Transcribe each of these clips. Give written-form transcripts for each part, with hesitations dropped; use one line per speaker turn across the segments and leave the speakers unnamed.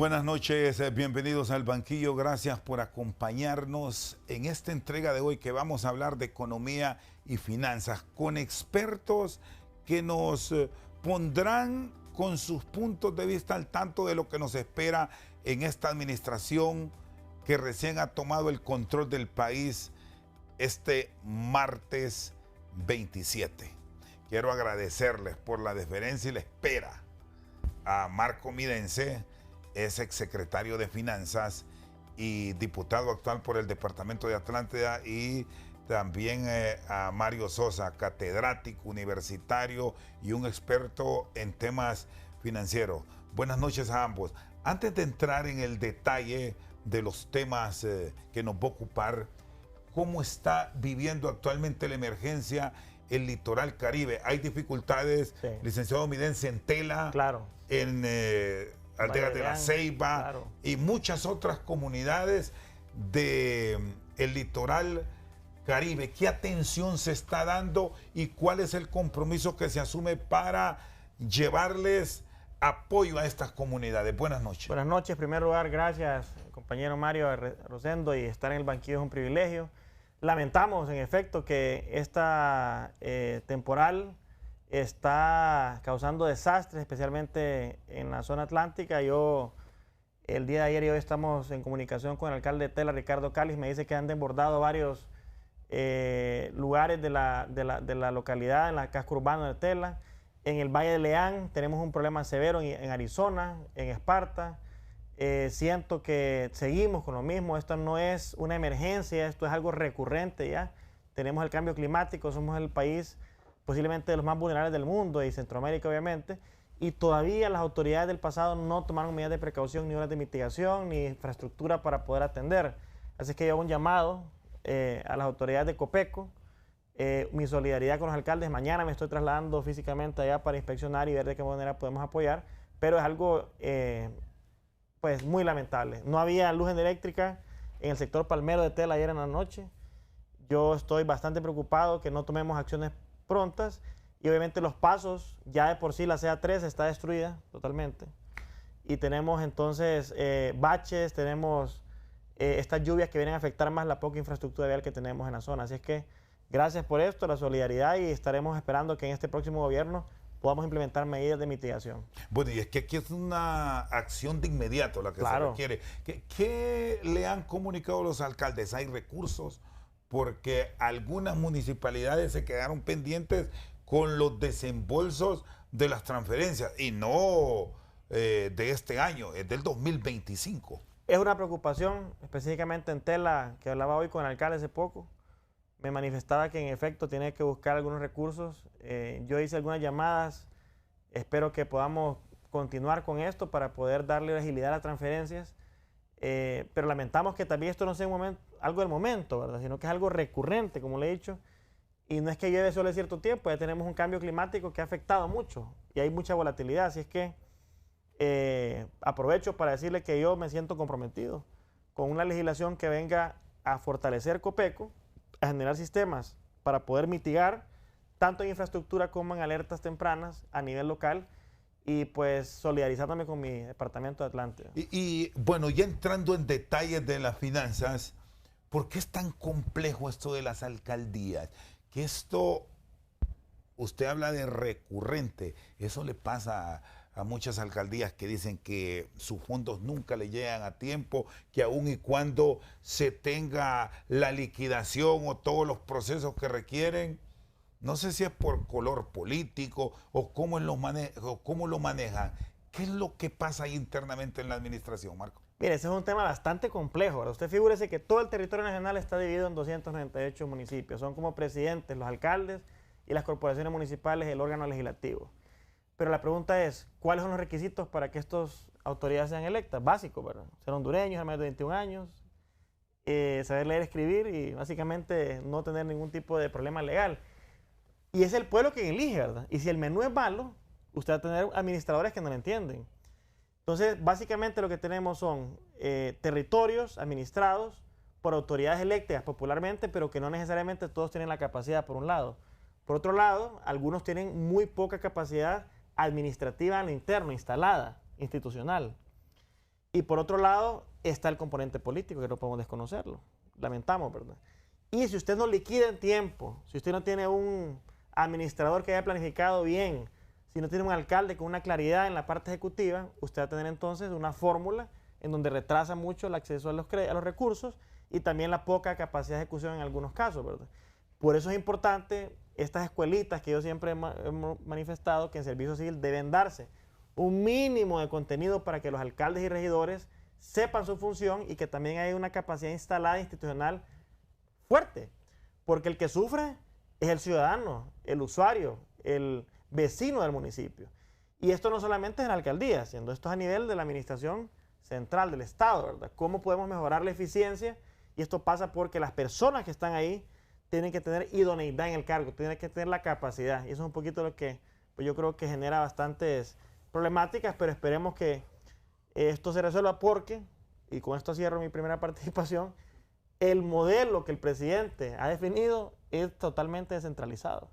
Buenas noches, bienvenidos al banquillo, gracias por acompañarnos en esta entrega de hoy que vamos a hablar de economía y finanzas con expertos que nos pondrán con sus puntos de vista al tanto de lo que nos espera en esta administración que recién ha tomado el control del país este martes 27. Quiero agradecerles por la deferencia y la espera a Marco Midense, es exsecretario de Finanzas y diputado actual por el Departamento de Atlántida, y también a Mario Sosa, catedrático universitario y un experto en temas financieros. Buenas noches a ambos. Antes de entrar en el detalle de los temas que nos va a ocupar, ¿cómo está viviendo actualmente la emergencia el litoral Caribe? ¿Hay dificultades, sí, licenciado Midense, en Tela,
claro,
en Aldeas de la Ceiba,
claro,
y muchas otras comunidades del litoral Caribe? ¿Qué atención se está dando y cuál es el compromiso que se asume para llevarles apoyo a estas comunidades? Buenas noches.
Buenas noches. En primer lugar, gracias, compañero Mario Rosendo, y estar en el banquillo es un privilegio. Lamentamos, en efecto, que esta temporal está causando desastres, especialmente en la zona atlántica. El día de ayer y hoy estamos en comunicación con el alcalde de Tela, Ricardo Cáliz. Me dice que han desbordado varios lugares de la localidad, en la casco urbano de Tela. En el Valle de Leán tenemos un problema severo, en Arizona, en Esparta. Siento que seguimos con lo mismo. Esto no es una emergencia, esto es algo recurrente ya. Tenemos el cambio climático, somos el país posiblemente de los más vulnerables del mundo y Centroamérica, obviamente, y todavía las autoridades del pasado no tomaron medidas de precaución, ni horas de mitigación, ni infraestructura para poder atender. Así que yo hago un llamado a las autoridades de Copeco, mi solidaridad con los alcaldes. Mañana me estoy trasladando físicamente allá para inspeccionar y ver de qué manera podemos apoyar, pero es algo pues muy lamentable. No había luz eléctrica en el sector Palmero de Tela ayer en la noche. Yo estoy bastante preocupado que no tomemos acciones prontas, y obviamente los pasos, ya de por sí la CA3 está destruida totalmente, y tenemos entonces baches, tenemos estas lluvias que vienen a afectar más la poca infraestructura vial que tenemos en la zona. Así es que gracias por esto, la solidaridad, y estaremos esperando que en este próximo gobierno podamos implementar medidas de mitigación.
Bueno, y es que aquí es una acción de inmediato la que se requiere. ¿Qué le han comunicado los alcaldes? ¿Hay recursos? Porque algunas municipalidades se quedaron pendientes con los desembolsos de las transferencias, y no de este año, es del 2025.
Es una preocupación, específicamente en Tela, que hablaba hoy con el alcalde hace poco. Me manifestaba que en efecto tiene que buscar algunos recursos. Yo hice algunas llamadas, espero que podamos continuar con esto para poder darle agilidad a las transferencias. Pero lamentamos que también esto no sea algo del momento, ¿verdad? Sino que es algo recurrente, como le he dicho, y no es que llueve solo cierto tiempo. Ya tenemos un cambio climático que ha afectado mucho y hay mucha volatilidad. Así es que aprovecho para decirle que yo me siento comprometido con una legislación que venga a fortalecer Copeco, a generar sistemas para poder mitigar tanto en infraestructura como en alertas tempranas a nivel local, y pues solidarizándome con mi departamento de Atlántida.
Y bueno, ya entrando en detalles de las finanzas, ¿por qué es tan complejo esto de las alcaldías? Que esto, usted habla de recurrente, eso le pasa a muchas alcaldías que dicen que sus fondos nunca le llegan a tiempo, que aun y cuando se tenga la liquidación o todos los procesos que requieren, no sé si es por color político o cómo lo manejan. ¿Qué es lo que pasa ahí internamente en la administración, Marco?
Mire, ese es un tema bastante complejo, ¿verdad? Usted figúrese que todo el territorio nacional está dividido en 298 municipios. Son como presidentes los alcaldes y las corporaciones municipales, el órgano legislativo. Pero la pregunta es, ¿cuáles son los requisitos para que estas autoridades sean electas? Básicos, ¿verdad? Ser hondureños, al menos de 21 años, saber leer, escribir y básicamente no tener ningún tipo de problema legal. Y es el pueblo quien elige, ¿verdad? Y si el menú es malo, usted va a tener administradores que no lo entienden. Entonces, básicamente lo que tenemos son territorios administrados por autoridades electas popularmente, pero que no necesariamente todos tienen la capacidad, por un lado. Por otro lado, algunos tienen muy poca capacidad administrativa en lo interno, instalada, institucional. Y por otro lado está el componente político, que no podemos desconocerlo. Lamentamos, ¿verdad? Y si usted no liquida en tiempo, si usted no tiene un administrador que haya planificado bien, si no tiene un alcalde con una claridad en la parte ejecutiva, usted va a tener entonces una fórmula en donde retrasa mucho el acceso a los recursos y también la poca capacidad de ejecución en algunos casos, ¿verdad? Por eso es importante estas escuelitas que yo siempre he manifestado que en servicio civil deben darse un mínimo de contenido para que los alcaldes y regidores sepan su función y que también haya una capacidad instalada institucional fuerte, porque el que sufre es el ciudadano, el usuario, el vecino del municipio. Y esto no solamente es en la alcaldía, siendo esto a nivel de la administración central del Estado, ¿verdad? ¿Cómo podemos mejorar la eficiencia? Y esto pasa porque las personas que están ahí tienen que tener idoneidad en el cargo, tienen que tener la capacidad. Y eso es un poquito lo que pues yo creo que genera bastantes problemáticas, pero esperemos que esto se resuelva porque, y con esto cierro mi primera participación, el modelo que el presidente ha definido es totalmente descentralizado.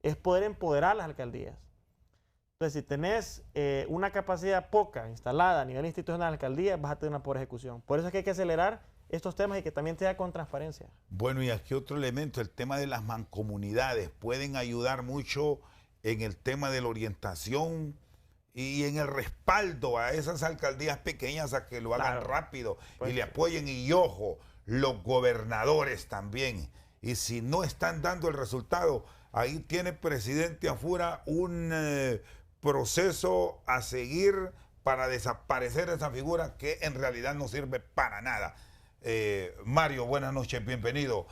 Es poder empoderar las alcaldías. Entonces, si tenés una capacidad poca instalada a nivel institucional de la alcaldía, vas a tener una pobre ejecución. Por eso es que hay que acelerar estos temas y que también sea con transparencia.
Bueno, y aquí otro elemento, el tema de las mancomunidades. Pueden ayudar mucho en el tema de la orientación y en el respaldo a esas alcaldías pequeñas a que lo hagan rápido y le apoyen. Y ojo, los gobernadores también. Y si no están dando el resultado, ahí tiene presidente Afura un proceso a seguir para desaparecer esa figura que en realidad no sirve para nada. Mario, buenas noches, bienvenido.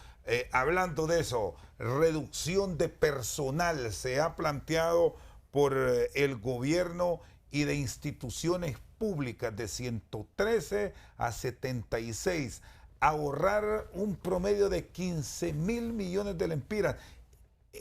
Hablando de eso, reducción de personal se ha planteado por el gobierno y de instituciones públicas de 113 a 76, ahorrar un promedio de 15.000 millones de lempiras.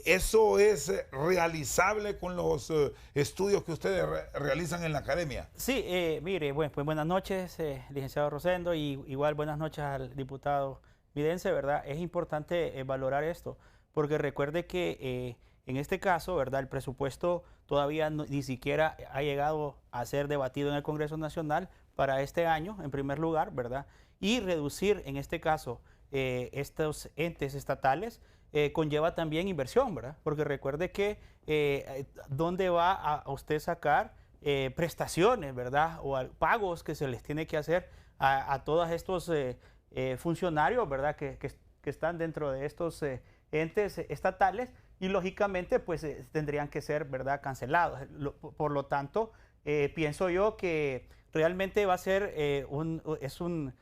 ¿Eso es realizable con los estudios que ustedes realizan en la academia?
Sí, mire, bueno, pues buenas noches, licenciado Rosendo, y igual buenas noches al diputado Vidense, ¿verdad? Es importante valorar esto, porque recuerde que en este caso, ¿verdad? El presupuesto todavía ni siquiera ha llegado a ser debatido en el Congreso Nacional para este año, en primer lugar, ¿verdad? Y reducir, en este caso, estos entes estatales, conlleva también inversión, ¿verdad? Porque recuerde que ¿dónde va a usted sacar prestaciones, ¿verdad? O pagos que se les tiene que hacer a todos estos funcionarios, ¿verdad? Que están dentro de estos entes estatales y lógicamente pues tendrían que ser, ¿verdad? Cancelados. Por lo tanto, pienso yo que realmente va a ser un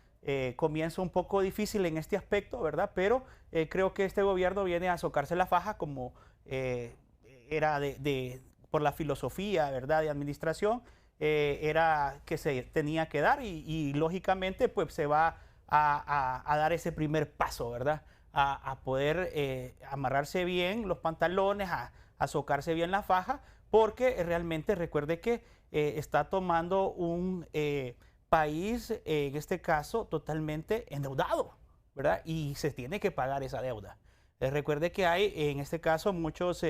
comienzo un poco difícil en este aspecto, ¿verdad? Pero creo que este gobierno viene a socarse la faja como era por la filosofía, ¿verdad? De administración, era que se tenía que dar y lógicamente pues se va a dar ese primer paso, ¿verdad? A poder amarrarse bien los pantalones, a socarse bien la faja, porque realmente recuerde que está tomando un país, en este caso, totalmente endeudado, ¿verdad? Y se tiene que pagar esa deuda. Recuerde que hay, en este caso, muchos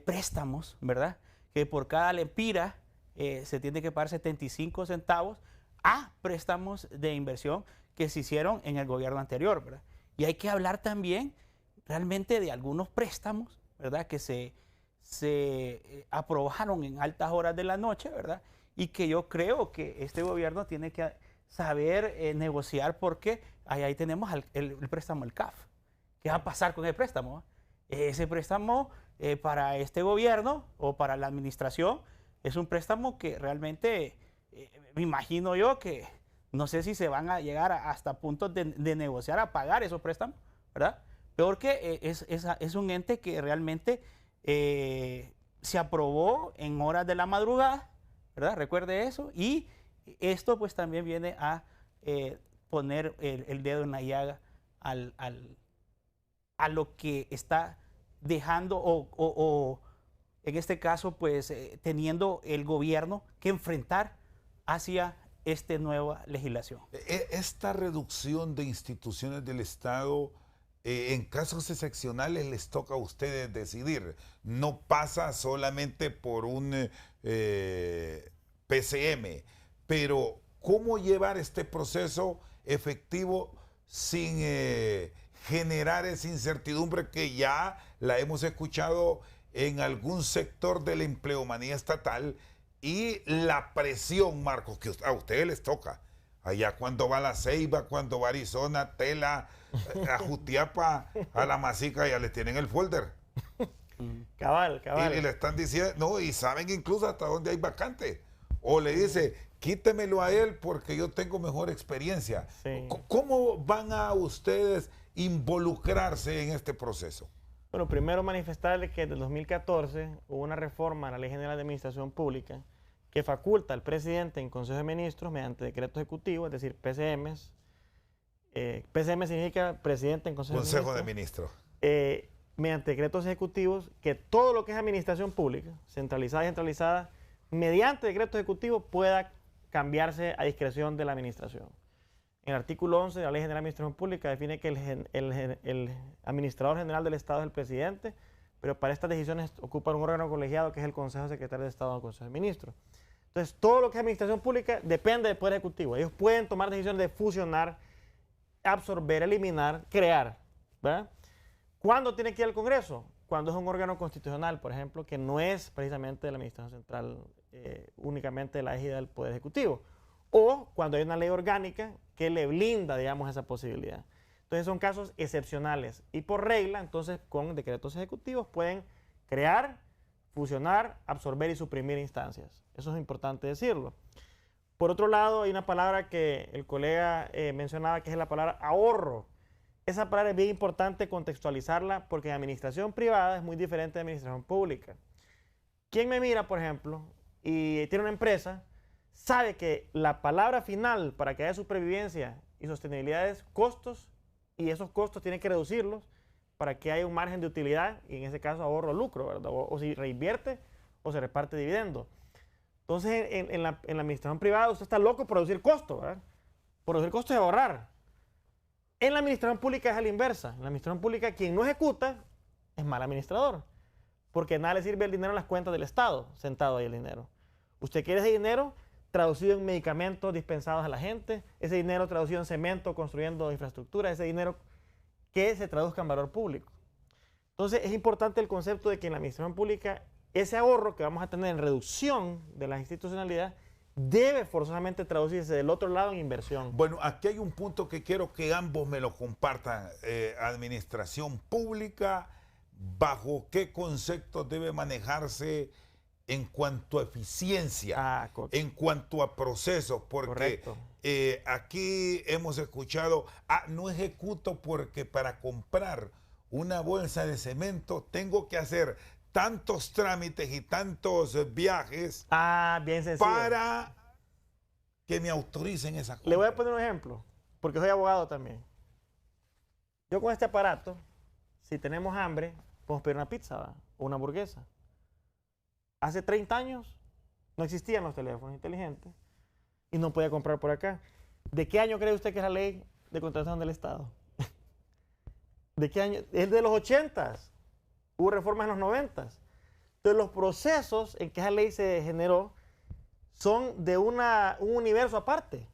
préstamos, ¿verdad? Que por cada lempira se tiene que pagar 75 centavos a préstamos de inversión que se hicieron en el gobierno anterior, ¿verdad? Y hay que hablar también realmente de algunos préstamos, ¿verdad? Que se aprobaron en altas horas de la noche, ¿verdad? Y que yo creo que este gobierno tiene que saber negociar porque ahí tenemos el préstamo del CAF. ¿Qué va a pasar con el préstamo? Ese préstamo para este gobierno o para la administración es un préstamo que realmente me imagino yo que no sé si se van a llegar hasta puntos de negociar a pagar esos préstamos, ¿verdad? Peor que es un ente que realmente se aprobó en horas de la madrugada, ¿verdad? Recuerde eso. Y esto pues también viene a poner el dedo en la llaga a lo que está dejando o en este caso pues teniendo el gobierno que enfrentar hacia esta nueva legislación.
Esta reducción de instituciones del Estado, en casos excepcionales les toca a ustedes decidir. No pasa solamente por un PCM, pero cómo llevar este proceso efectivo sin generar esa incertidumbre que ya la hemos escuchado en algún sector de la empleomanía estatal y la presión, Marcos, que a ustedes les toca. Allá cuando va a La Ceiba, cuando va a Arizona, Tela, a Jutiapa, a La Masica, ya les tienen el folder.
Cabal.
Y le están diciendo, no, y saben incluso hasta dónde hay vacante. O le dice, quítemelo a él porque yo tengo mejor experiencia.
Sí.
¿Cómo van a ustedes involucrarse en este proceso?
Bueno, primero manifestarle que desde el 2014 hubo una reforma a la Ley General de Administración Pública que faculta al presidente en Consejo de Ministros mediante decreto ejecutivo, es decir, PCMs. PCM significa presidente en Consejo
de Ministros.
Mediante decretos ejecutivos, que todo lo que es administración pública, centralizada y centralizada, mediante decreto ejecutivo pueda cambiarse a discreción de la administración. En el artículo 11 de la Ley General de Administración Pública define que el administrador general del Estado es el presidente, pero para estas decisiones ocupa un órgano colegiado que es el Consejo de Secretarios de Estado o Consejo de Ministros. Entonces, todo lo que es administración pública depende del Poder Ejecutivo. Ellos pueden tomar decisiones de fusionar, absorber, eliminar, crear, ¿verdad? ¿Cuándo tiene que ir al Congreso? Cuando es un órgano constitucional, por ejemplo, que no es precisamente de la Administración Central, únicamente de la égida del Poder Ejecutivo. O cuando hay una ley orgánica que le blinda, digamos, esa posibilidad. Entonces son casos excepcionales. Y por regla, entonces, con decretos ejecutivos pueden crear, fusionar, absorber y suprimir instancias. Eso es importante decirlo. Por otro lado, hay una palabra que el colega mencionaba, que es la palabra ahorro. Esa palabra es bien importante contextualizarla porque en administración privada es muy diferente de administración pública. Quien me mira, por ejemplo, y tiene una empresa, sabe que la palabra final para que haya supervivencia y sostenibilidad es costos, y esos costos tienen que reducirlos para que haya un margen de utilidad, y en ese caso ahorro o lucro, ¿verdad? O si reinvierte o se reparte dividendo. Entonces, en la administración privada usted está loco por reducir costos, ¿verdad? Por reducir costos y ahorrar. En la administración pública es a la inversa. En la administración pública, quien no ejecuta es mal administrador, porque nada le sirve el dinero en las cuentas del Estado, sentado ahí el dinero. Usted quiere ese dinero traducido en medicamentos dispensados a la gente, ese dinero traducido en cemento, construyendo infraestructura, ese dinero que se traduzca en valor público. Entonces, es importante el concepto de que en la administración pública ese ahorro que vamos a tener en reducción de la institucionalidad debe forzosamente traducirse del otro lado en inversión.
Bueno, aquí hay un punto que quiero que ambos me lo compartan. Administración pública, ¿bajo qué conceptos debe manejarse en cuanto a eficiencia, en cuanto a procesos? Porque aquí hemos escuchado, no ejecuto porque para comprar una bolsa de cemento tengo que hacer tantos trámites y tantos viajes
bien sencillo,
para que me autoricen esa compra.
Le voy a poner un ejemplo, porque soy abogado también. Yo con este aparato, si tenemos hambre, podemos pedir una pizza, ¿va? O una hamburguesa. Hace 30 años no existían los teléfonos inteligentes y no podía comprar por acá. ¿De qué año cree usted que es la ley de contratación del Estado? ¿De qué año? Es de los 80s. Hubo reformas en los 90s. Entonces, los procesos en que esa ley se generó son de un universo aparte.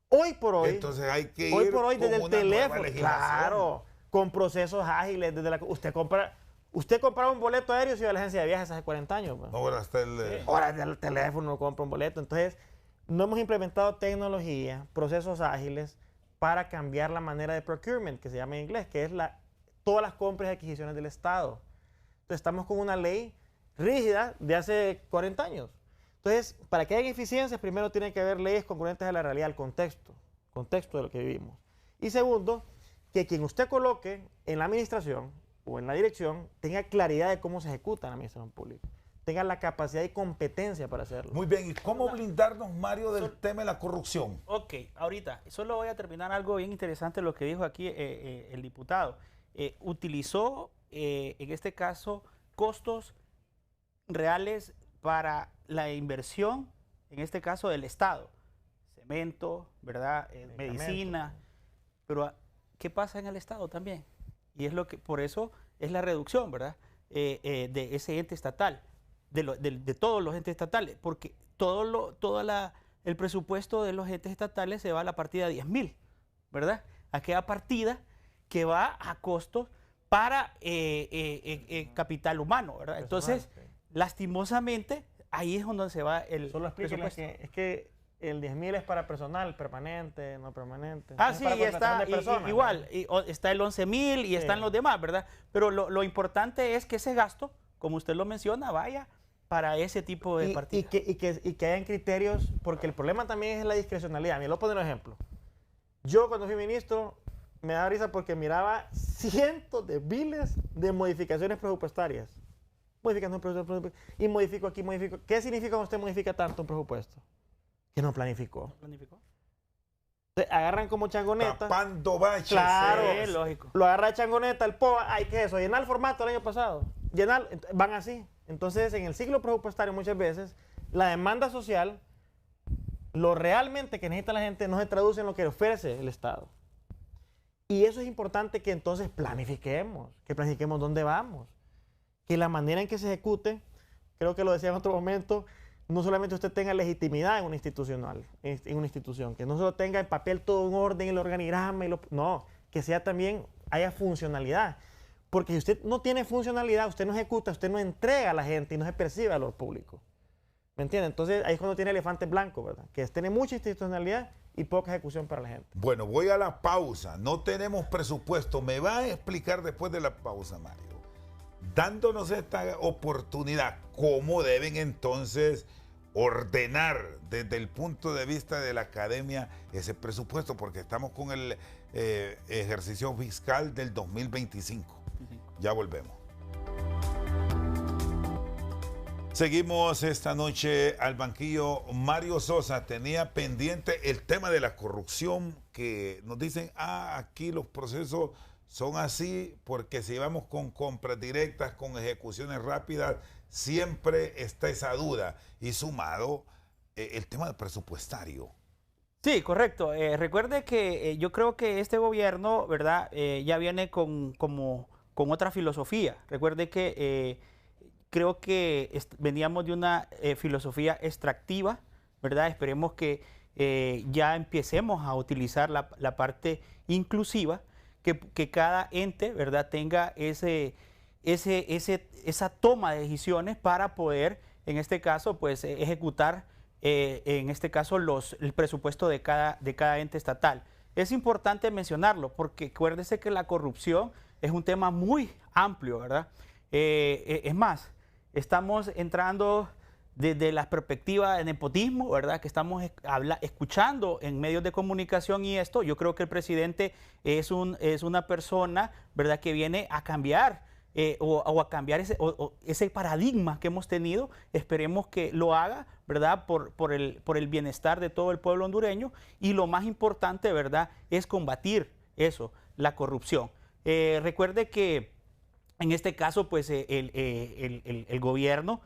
Hoy por hoy.
Entonces hay que
hoy
ir
por hoy
con
desde el
una
teléfono.
nueva
Claro, con procesos ágiles. Usted compraba un boleto aéreo si iba a la agencia de viajes hace 40 años. Pues.
Ahora está el...
Ahora desde el teléfono compra un boleto. Entonces, no hemos implementado tecnología, procesos ágiles para cambiar la manera de procurement, que se llama en inglés, que es todas las compras y adquisiciones del Estado. Entonces, estamos con una ley rígida de hace 40 años. Entonces, para que haya eficiencias, primero tiene que haber leyes congruentes a la realidad, al contexto de lo que vivimos. Y segundo, que quien usted coloque en la administración o en la dirección tenga claridad de cómo se ejecuta la administración pública, tenga la capacidad y competencia para hacerlo.
Muy bien, ¿y cómo blindarnos, Mario, del tema de la corrupción?
Ok, ahorita, solo voy a terminar algo bien interesante lo que dijo aquí el diputado. Utilizó, en este caso, costos reales para la inversión, en este caso del Estado. Cemento, ¿verdad? Medicina. Pero, ¿qué pasa en el Estado también? Y es lo que, por eso es la reducción, ¿verdad? De ese ente estatal, de todos los entes estatales, porque toda el presupuesto de los entes estatales se va a la partida 10.000, ¿verdad? Aquella partida que va a costos para capital humano, ¿verdad? Entonces, lastimosamente, ahí es donde se va el
Solo explíquenles
presupuesto.
que es que el 10.000 es para personal permanente, no permanente.
Ah,
Es
sí,
para
y
contratación
está
de personas,
igual,
¿no?
está el 11.000 y
Sí.
están los demás, ¿verdad? Pero lo importante es que ese gasto, como usted lo menciona, vaya para ese tipo de partidas.
Y que hayan criterios, porque el problema también es la discrecionalidad. Mira, lo pongo un ejemplo. Yo cuando fui ministro me daba risa porque miraba cientos de miles de modificaciones presupuestarias. Modificación presupuestaria. Y modifico aquí, modifico. ¿Qué significa cuando usted modifica tanto un presupuesto? Que no planificó.
¿Planificó?
Agarran como changoneta.
Tapando baches.
Claro.
Sí, lógico.
Lo agarra de changoneta, el POA. Ay, ¿qué es eso? Llenar el formato del año pasado. Llenar, van así. Entonces, en el ciclo presupuestario muchas veces, la demanda social, lo realmente que necesita la gente no se traduce en lo que ofrece el Estado. Y eso es importante que entonces planifiquemos dónde vamos. Que la manera en que se ejecute, creo que lo decía en otro momento, no solamente usted tenga legitimidad en una institución, que no solo tenga en papel todo un orden, el organigrama, no, que sea también, haya funcionalidad. Porque si usted no tiene funcionalidad, usted no ejecuta, usted no entrega a la gente y no se percibe a lo público. ¿Me entiende? Entonces ahí es cuando tiene elefante blanco, ¿verdad? Que tiene mucha institucionalidad y poca ejecución para la gente.
Bueno, voy a la pausa. No tenemos presupuesto. Me va a explicar después de la pausa, Mario. Dándonos esta oportunidad, ¿cómo deben entonces ordenar desde el punto de vista de la academia ese presupuesto? Porque estamos con el ejercicio fiscal del 2025. Ya volvemos. Seguimos esta noche al banquillo. Mario Sosa tenía pendiente el tema de la corrupción, que nos dicen, aquí los procesos son así porque si vamos con compras directas, con ejecuciones rápidas, siempre está esa duda. Y sumado el tema presupuestario.
Sí, correcto. Recuerde que yo creo que este gobierno, ¿verdad? Ya viene con otra filosofía. Recuerde que creo que veníamos de una filosofía extractiva, ¿verdad? Esperemos que ya empecemos a utilizar la parte inclusiva, que cada ente, ¿verdad?, tenga esa toma de decisiones para poder, en este caso, pues ejecutar, en este caso, el presupuesto de cada ente estatal. Es importante mencionarlo porque acuérdese que la corrupción es un tema muy amplio, ¿verdad? Es más, estamos entrando desde la perspectiva de nepotismo, ¿verdad? Que estamos escuchando en medios de comunicación y esto. Yo creo que el presidente es una persona, ¿verdad?, que viene a cambiar o a cambiar ese paradigma que hemos tenido. Esperemos que lo haga, ¿verdad?, por el bienestar de todo el pueblo hondureño. Y lo más importante, ¿verdad?, es combatir eso, la corrupción. Recuerde que en este caso, pues el gobierno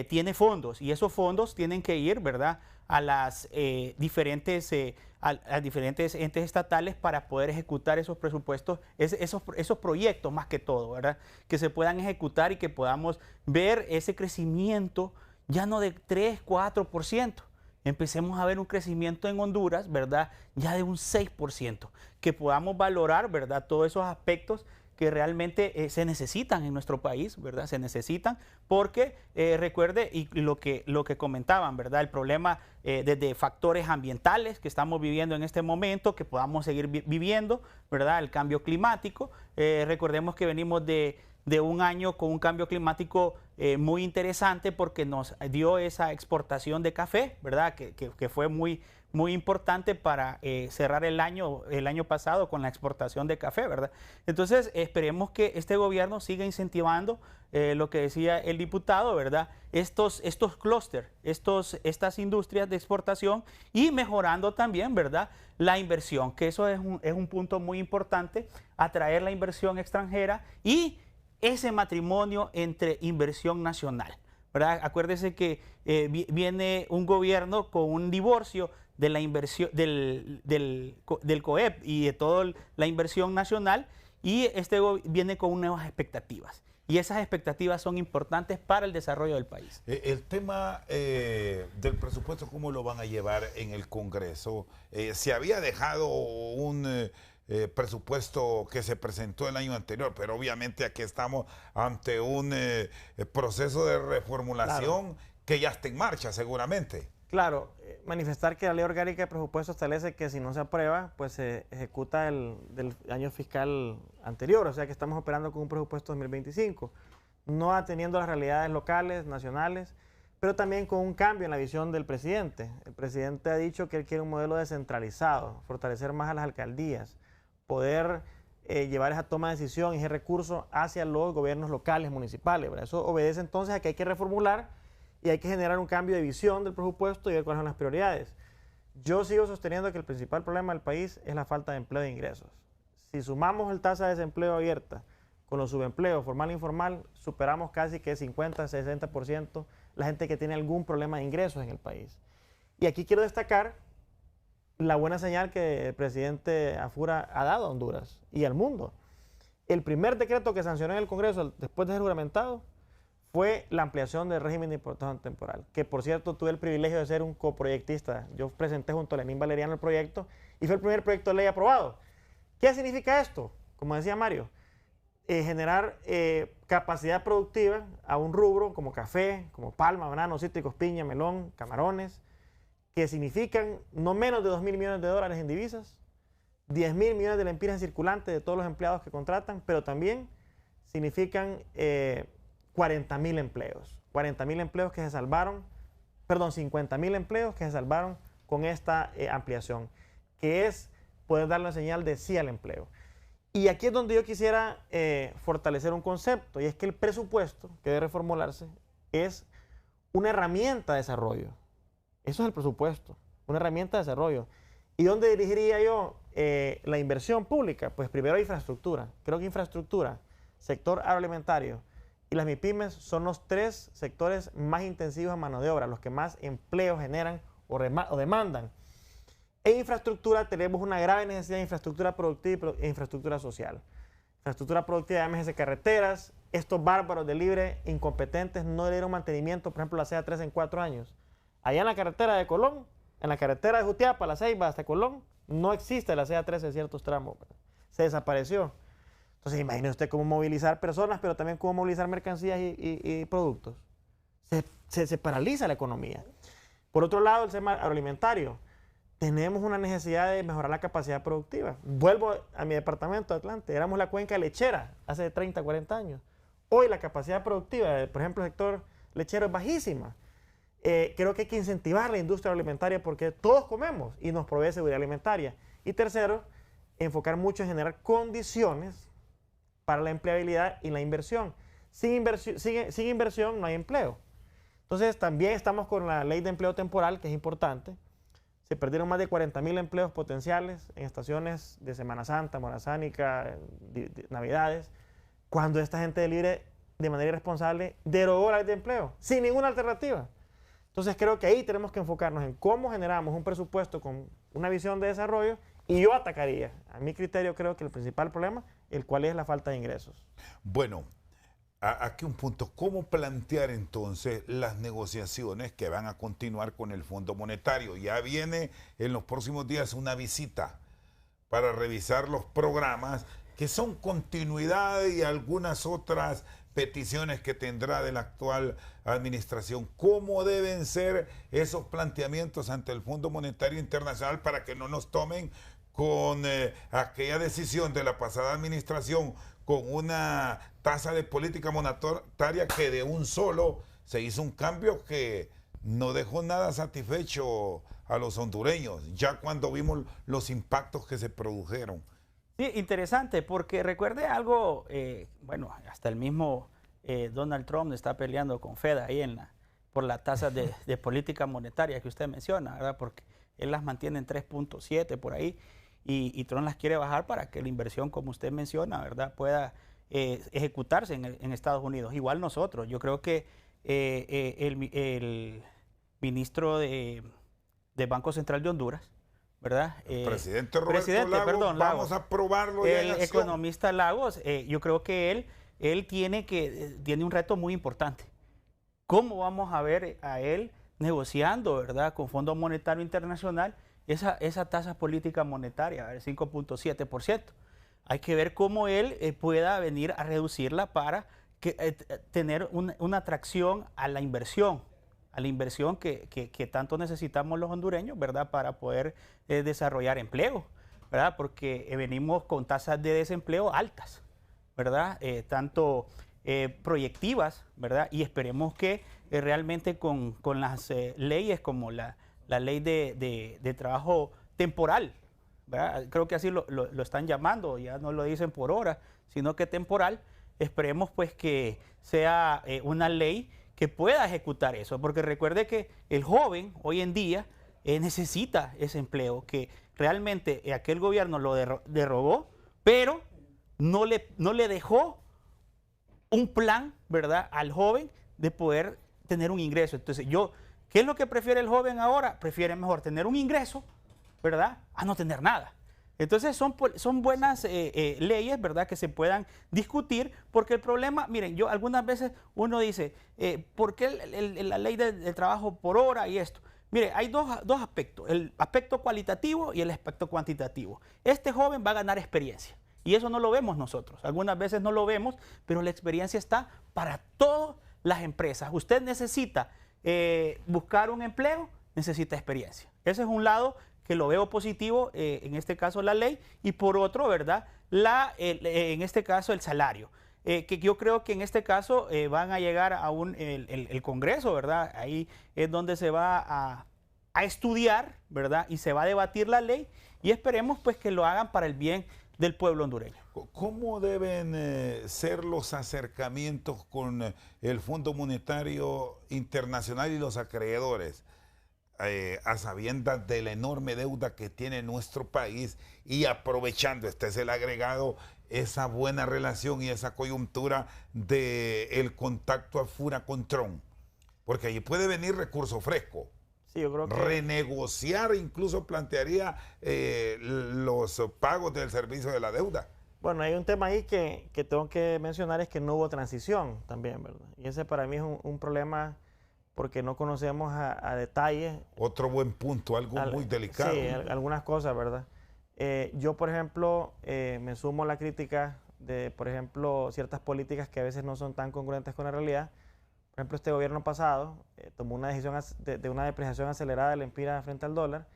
tiene fondos y esos fondos tienen que ir, ¿verdad?, a las diferentes entes estatales para poder ejecutar esos presupuestos, esos proyectos más que todo, ¿verdad?, que se puedan ejecutar y que podamos ver ese crecimiento ya no de 3, 4%. Empecemos a ver un crecimiento en Honduras, ¿verdad?, ya de un 6%, que podamos valorar, ¿verdad?, todos esos aspectos que realmente se necesitan en nuestro país, ¿verdad? Se necesitan porque, recuerde, y lo que comentaban, ¿verdad? El problema desde factores ambientales que estamos viviendo en este momento, que podamos seguir viviendo, ¿verdad? El cambio climático. Recordemos que venimos de un año con un cambio climático muy interesante porque nos dio esa exportación de café, ¿verdad? Que fue muy importante para cerrar el año pasado con la exportación de café, ¿verdad? Entonces, esperemos que este gobierno siga incentivando lo que decía el diputado, ¿verdad? Estos clústeres, estas industrias de exportación y mejorando también, ¿verdad?, la inversión, que eso es un punto muy importante, atraer la inversión extranjera y ese matrimonio entre inversión nacional, ¿verdad? Acuérdese que viene un gobierno con un divorcio de la inversión del COEP y de toda la inversión nacional, y viene con nuevas expectativas. y esas expectativas son importantes para el desarrollo del país.
El tema del presupuesto, ¿cómo lo van a llevar en el Congreso? Se había dejado un presupuesto que se presentó el año anterior, pero obviamente aquí estamos ante un proceso de reformulación que ya está en marcha seguramente.
Claro, manifestar que la ley orgánica de presupuesto establece que si no se aprueba, pues se ejecuta del año fiscal anterior, o sea que estamos operando con un presupuesto 2025, no atendiendo las realidades locales, nacionales, pero también con un cambio en la visión del presidente. El presidente ha dicho que él quiere un modelo descentralizado, fortalecer más a las alcaldías, poder llevar esa toma de decisión y ese recurso hacia los gobiernos locales, municipales, ¿verdad? Eso obedece entonces a que hay que reformular y hay que generar un cambio de visión del presupuesto y ver cuáles son las prioridades. Yo sigo sosteniendo que el principal problema del país es la falta de empleo e ingresos. Si sumamos el tasa de desempleo abierta con los subempleos formal e informal, superamos casi que 50-60% la gente que tiene algún problema de ingresos en el país. Y aquí quiero destacar la buena señal que el presidente Afura ha dado a Honduras y al mundo. El primer decreto que sancionó en el Congreso después de ser juramentado fue la ampliación del régimen de importación temporal, que por cierto tuve el privilegio de ser un coproyectista. Yo presenté junto a Lenín Valeriano el proyecto y fue el primer proyecto de ley aprobado. ¿Qué significa esto? Como decía Mario, generar capacidad productiva a un rubro como café, como palma, bananos, cítricos, piña, melón, camarones, que significan no menos de 2.000 millones de dólares en divisas, 10.000 millones de lempiras circulantes de todos los empleados que contratan, pero también significan 40.000 empleos. 40.000 empleos que se salvaron, perdón, 50.000 empleos que se salvaron con esta ampliación, que es poder dar la señal de sí al empleo. Y aquí es donde yo quisiera fortalecer un concepto, y es que el presupuesto que debe reformularse es una herramienta de desarrollo. Eso es el presupuesto, una herramienta de desarrollo. ¿Y dónde dirigiría yo la inversión pública? Pues primero infraestructura. Creo que infraestructura, sector agroalimentario y las MIPYMES son los tres sectores más intensivos en mano de obra, los que más empleo generan o demandan. En infraestructura tenemos una grave necesidad de infraestructura productiva e infraestructura social. Infraestructura productiva, llámese carreteras. Estos bárbaros de libre, incompetentes, no le dieron mantenimiento, por ejemplo, la CA3 en 4 años. Allá en la carretera de Colón, en la carretera de Jutiapa, La Ceiba hasta Colón, no existe la CA3 en ciertos tramos. Se desapareció. Entonces, imagine usted cómo movilizar personas, pero también cómo movilizar mercancías y productos. Se paraliza la economía. Por otro lado, el tema agroalimentario. Tenemos una necesidad de mejorar la capacidad productiva. Vuelvo a mi departamento de Atlante. Éramos la cuenca lechera hace 30, 40 años. Hoy la capacidad productiva, por ejemplo, el sector lechero es bajísima. Creo que hay que incentivar la industria alimentaria porque todos comemos y nos provee seguridad alimentaria. Y tercero, enfocar mucho en generar condiciones para la empleabilidad y la inversión. Sin inversión no hay empleo. Entonces también estamos con la ley de empleo temporal, que es importante. Se perdieron más de 40.000 empleos potenciales en estaciones de Semana Santa, Morazánica, Navidades, cuando esta gente de libre, de manera irresponsable, derogó la ley de empleo, sin ninguna alternativa. Entonces creo que ahí tenemos que enfocarnos en cómo generamos un presupuesto con una visión de desarrollo, y yo atacaría, a mi criterio creo que el principal problema, el cual es la falta de ingresos.
Bueno, aquí un punto, ¿cómo plantear entonces las negociaciones que van a continuar con el Fondo Monetario? Ya viene en los próximos días una visita para revisar los programas que son continuidad y algunas otras peticiones que tendrá de la actual administración. ¿Cómo deben ser esos planteamientos ante el Fondo Monetario Internacional para que no nos tomen con aquella decisión de la pasada administración con una tasa de política monetaria que de un solo se hizo un cambio que no dejó nada satisfecho a los hondureños, ya cuando vimos los impactos que se produjeron?
Sí, interesante, porque recuerde algo, bueno, hasta el mismo Donald Trump está peleando con Fed ahí por la tasa de política monetaria que usted menciona, ¿verdad? Porque él las mantiene en 3.7 por ahí y Trump las quiere bajar para que la inversión, como usted menciona, ¿verdad?, pueda ejecutarse en Estados Unidos. Igual nosotros, yo creo que el ministro de Banco Central de Honduras, ¿verdad?
Presidente Roberto Lagos, vamos a aprobarlo ya en
el
acción.
economista Lagos, yo creo que él él tiene un reto muy importante. ¿Cómo vamos a ver a él negociando, ¿verdad?, con Fondo Monetario Internacional esa tasa política monetaria, el 5.7%? Hay que ver cómo él pueda venir a reducirla para tener una atracción a la inversión que tanto necesitamos los hondureños, ¿verdad?, para poder desarrollar empleo, ¿verdad?, porque venimos con tasas de desempleo altas, ¿verdad?, tanto proyectivas, ¿verdad?, y esperemos que realmente con las leyes como la ley de trabajo temporal, ¿verdad?, creo que así lo están llamando, ya no lo dicen por hora, sino que temporal. Esperemos pues que sea una ley que pueda ejecutar eso, porque recuerde que el joven hoy en día necesita ese empleo, que realmente aquel gobierno lo derogó, pero no le dejó un plan, ¿verdad?, al joven de poder tener un ingreso. Entonces ¿qué es lo que prefiere el joven ahora? Prefiere mejor tener un ingreso, ¿verdad?, a no tener nada. Entonces son buenas leyes, ¿verdad?, que se puedan discutir, porque el problema, miren, algunas veces uno dice, ¿por qué la ley de trabajo por hora y esto? Mire, hay dos aspectos, el aspecto cualitativo y el aspecto cuantitativo. Este joven va a ganar experiencia y eso no lo vemos nosotros, algunas veces no lo vemos, pero la experiencia está para todas las empresas. Usted necesita buscar un empleo, necesita experiencia. Ese es un lado que lo veo positivo, en este caso la ley, y por otro, ¿verdad?, en este caso el salario. Que yo creo que en este caso van a llegar a el Congreso, ¿verdad? Ahí es donde se va a estudiar, ¿verdad?, y se va a debatir la ley, y esperemos pues que lo hagan para el bien del pueblo hondureño.
¿Cómo deben ser los acercamientos con el Fondo Monetario Internacional y los acreedores? A sabiendas de la enorme deuda que tiene nuestro país y aprovechando, este es el agregado, esa buena relación y esa coyuntura del contacto a Fura-Contrón, porque allí puede venir recurso fresco.
Sí, yo creo que
renegociar, incluso plantearía los pagos del servicio de la deuda.
Bueno, hay un tema ahí que tengo que mencionar, es que no hubo transición también, ¿verdad? Y ese para mí es un problema, porque no conocemos a detalle.
Otro buen punto, algo muy delicado.
Sí, algunas cosas, ¿verdad? Yo, por ejemplo, me sumo a la crítica de, por ejemplo, ciertas políticas que a veces no son tan congruentes con la realidad. Por ejemplo, este gobierno pasado tomó una decisión de una depreciación acelerada de la lempira frente al dólar,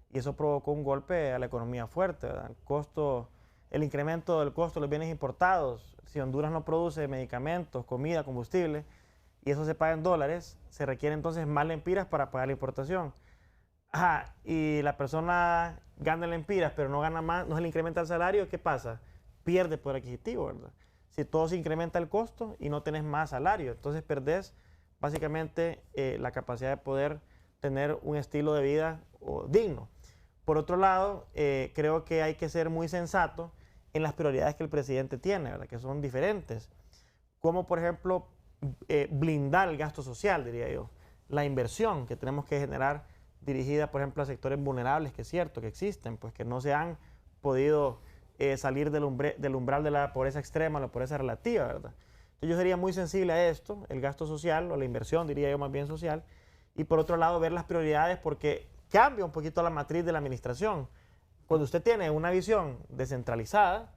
y eso provocó un golpe a la economía fuerte, ¿verdad? El incremento del costo de los bienes importados. Si Honduras no produce medicamentos, comida, combustible, y eso se paga en dólares, se requiere entonces más lempiras para pagar la importación. Ajá, y la persona gana lempiras, pero no gana más, no se le incrementa el salario, ¿qué pasa? Pierde poder adquisitivo, ¿verdad? Si todo se incrementa el costo y no tenés más salario, entonces perdés básicamente la capacidad de poder tener un estilo de vida digno. Por otro lado, creo que hay que ser muy sensato en las prioridades que el presidente tiene, ¿verdad?, que son diferentes. Como, por ejemplo, blindar el gasto social, diría yo. La inversión que tenemos que generar dirigida, por ejemplo, a sectores vulnerables, que es cierto que existen, pues que no se han podido salir del umbral de la pobreza extrema, la pobreza relativa, ¿verdad? Entonces yo sería muy sensible a esto, el gasto social, o la inversión, diría yo más bien social, y por otro lado ver las prioridades, porque cambia un poquito la matriz de la administración. Cuando usted tiene una visión descentralizada,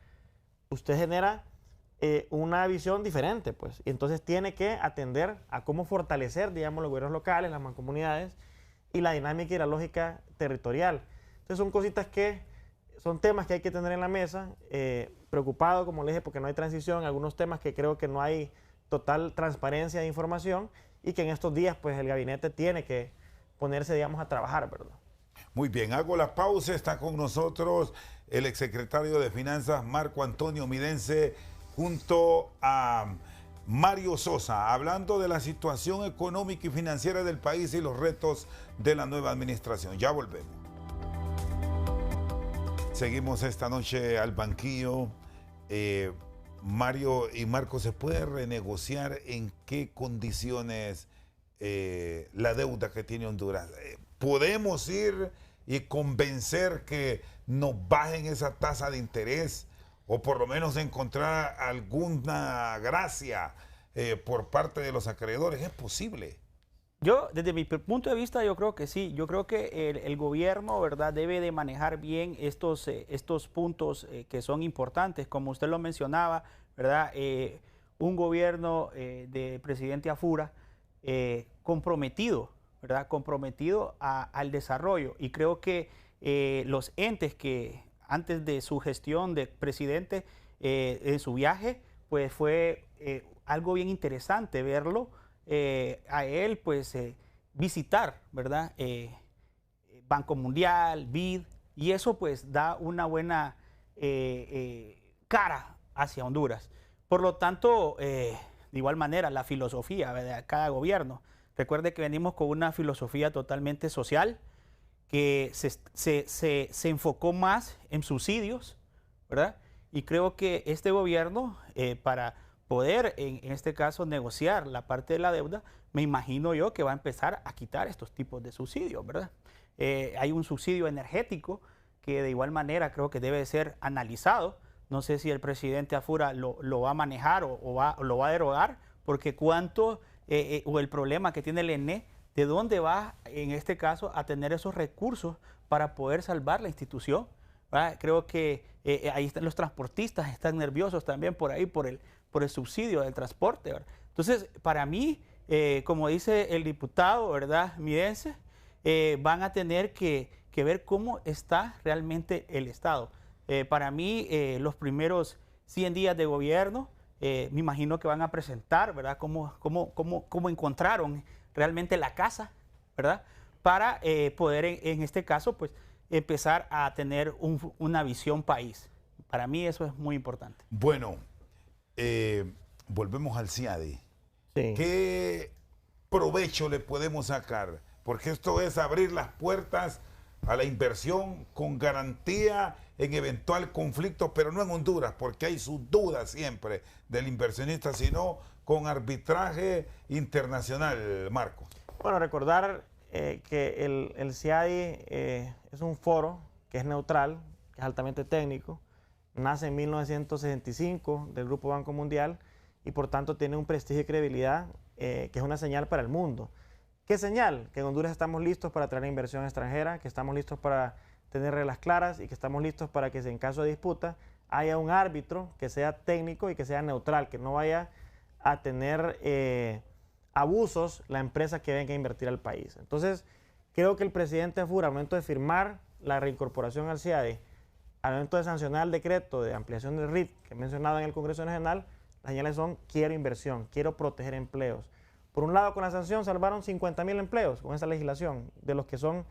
usted genera una visión diferente, pues, y entonces tiene que atender a cómo fortalecer, digamos, los gobiernos locales, las mancomunidades y la dinámica y la lógica territorial. Entonces son cositas son temas que hay que tener en la mesa, preocupado, como le dije, porque no hay transición, algunos temas que creo que no hay total transparencia de información y que en estos días, pues, el gabinete tiene que ponerse, digamos, a trabajar, ¿verdad?
Muy bien, hago la pausa, está con nosotros el exsecretario de Finanzas, Marco Antonio Midense, junto a Mario Sosa, hablando de la situación económica y financiera del país y los retos de la nueva administración. Ya volvemos. Seguimos esta noche al banquillo. Mario y Marco, ¿se puede renegociar en qué condiciones la deuda que tiene Honduras? ¿Podemos ir y convencer que nos bajen esa tasa de interés? o por lo menos encontrar alguna gracia por parte de los acreedores. ¿Es posible?
Yo, desde mi punto de vista, yo creo que sí. Yo creo que el gobierno, ¿verdad?, debe de manejar bien estos puntos que son importantes. Como usted lo mencionaba, ¿verdad? Un gobierno de presidente Afura comprometido, ¿verdad? Comprometido al desarrollo. Y creo que los entes que antes de su gestión de presidente, en su viaje, pues fue algo bien interesante verlo. A él, pues, visitar, ¿verdad? Banco Mundial, BID, y eso, pues, da una buena cara hacia Honduras. Por lo tanto, de igual manera, la filosofía de cada gobierno. Recuerde que venimos con una filosofía totalmente social, que se enfocó más en subsidios, ¿verdad? Y creo que este gobierno, para poder, en este caso, negociar la parte de la deuda, me imagino yo que va a empezar a quitar estos tipos de subsidios, ¿verdad? Hay un subsidio energético que de igual manera creo que debe ser analizado. No sé si el presidente Afura lo va a manejar o lo va a derogar, porque cuánto, o el problema que tiene el ENE, ¿de dónde va, en este caso, a tener esos recursos para poder salvar la institución? ¿Verdad? Creo que ahí están los transportistas, están nerviosos también por ahí, por el subsidio del transporte, ¿verdad? Entonces, para mí, como dice el diputado, ¿verdad?, midense, van a tener que ver cómo está realmente el Estado. Para mí, los primeros 100 días de gobierno, me imagino que van a presentar, ¿verdad?, cómo encontraron realmente la casa, ¿verdad?, para poder, en este caso, pues, empezar a tener una visión país. Para mí eso es muy importante.
Bueno, volvemos al CIADI.
Sí.
¿Qué provecho le podemos sacar? Porque esto es abrir las puertas a la inversión con garantía en eventual conflicto, pero no en Honduras, porque hay sus dudas siempre del inversionista, sino con arbitraje internacional, Marcos.
Bueno, recordar que el CIADI es un foro que es neutral, que es altamente técnico, nace en 1965 del Grupo Banco Mundial y por tanto tiene un prestigio y credibilidad que es una señal para el mundo. ¿Qué señal? Que en Honduras estamos listos para traer inversión extranjera, que estamos listos para tener reglas claras y que estamos listos para que en caso de disputa haya un árbitro que sea técnico y que sea neutral, que no vaya a tener abusos la empresa que venga a invertir al país. Entonces, creo que el presidente Afura, al momento de firmar la reincorporación al CIADI, al momento de sancionar el decreto de ampliación del RIT que he mencionado en el Congreso Nacional, las señales son: quiero inversión, quiero proteger empleos. Por un lado, con la sanción salvaron 50,000 empleos con esa legislación, de los que son